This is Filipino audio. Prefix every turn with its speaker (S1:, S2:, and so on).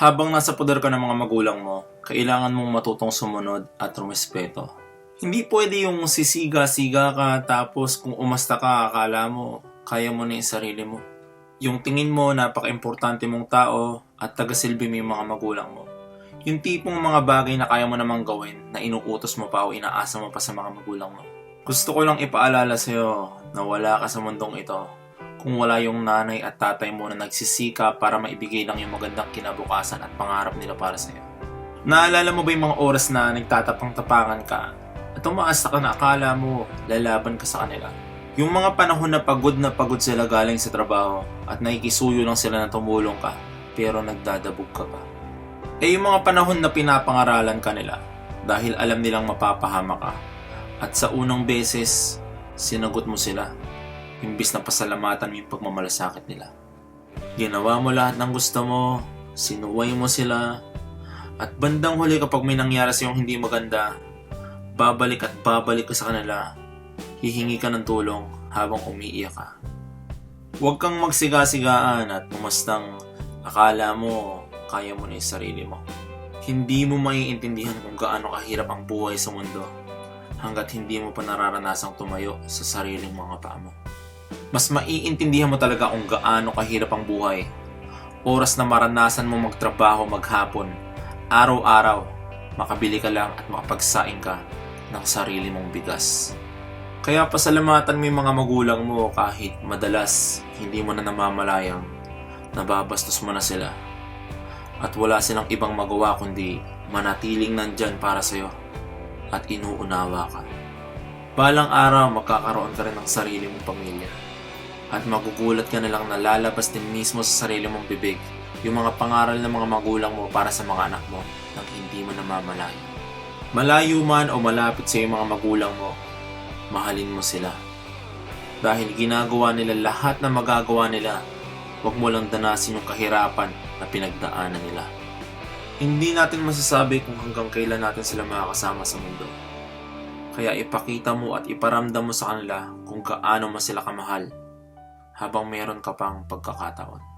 S1: Habang nasa poder ka ng mga magulang mo, kailangan mong matutong sumunod at rumespeto. Hindi pwede yung sisiga-siga ka tapos kung umasta ka, akala mo kaya mo na yung sarili mo. Yung tingin mo napaka-importante mong tao at tagasilbi mo yung mga magulang mo. Yung tipong mga bagay na kaya mo namang gawin na inuutos mo pa o inaasa mo pa sa mga magulang mo. Gusto ko lang ipaalala sa'yo na wala ka sa mundong ito kung wala yung nanay at tatay mo na nagsisika para maibigay lang yung magandang kinabukasan at pangarap nila para sa'yo. Naalala mo ba yung mga oras na nagtatapang-tapangan ka at umaasa ka na akala mo lalaban ka sa kanila? Yung mga panahon na pagod sila galing sa trabaho at nakikisuyo lang sila na tumulong ka pero nagdadabog ka pa. Yung mga panahon na pinapangaralan ka nila dahil alam nilang mapapahama ka at sa unang beses sinagot mo sila imbis na pasalamatan mo yung pagmamalasakit nila. Ginawa mo lahat ng gusto mo, sinuway mo sila, at bandang huli kapag may nangyari sa iyong hindi maganda, babalik ka sa kanila, hihingi ka ng tulong habang umiiyak ka. Huwag kang magsiga-sigaan at umastang akala mo kaya mo na yung sarili mo. Hindi mo maiintindihan kung gaano kahirap ang buhay sa mundo hanggat hindi mo pa nararanasang tumayo sa sariling mga paa mo. Mas maiintindihan mo talaga kung gaano kahirap ang buhay. Oras na maranasan mo magtrabaho maghapon, araw-araw, makabili ka lang at makapagsaing ka ng sarili mong bigas. Kaya pasalamatan mo yung mga magulang mo kahit madalas hindi mo na namamalayang nababastos mo na sila. At wala silang ibang magawa kundi manatiling nandyan para sa'yo at inuunawa ka. Balang araw magkakaroon ka rin ng sarili mong pamilya. At magugulat ka na lang na lalabas din mismo sa sarili mong bibig yung mga pangaral ng mga magulang mo para sa mga anak mo nang hindi mo namamalayan. Malayo man o malapit sa iyong mga magulang mo, mahalin mo sila. Dahil ginagawa nila lahat na magagawa nila, huwag mo lang danasin yung kahirapan na pinagdaanan nila. Hindi natin masasabi kung hanggang kailan natin sila makakasama sa mundo. Kaya ipakita mo at iparamdam mo sa kanila kung gaano mo sila kamahal habang meron ka pang pagkakataon.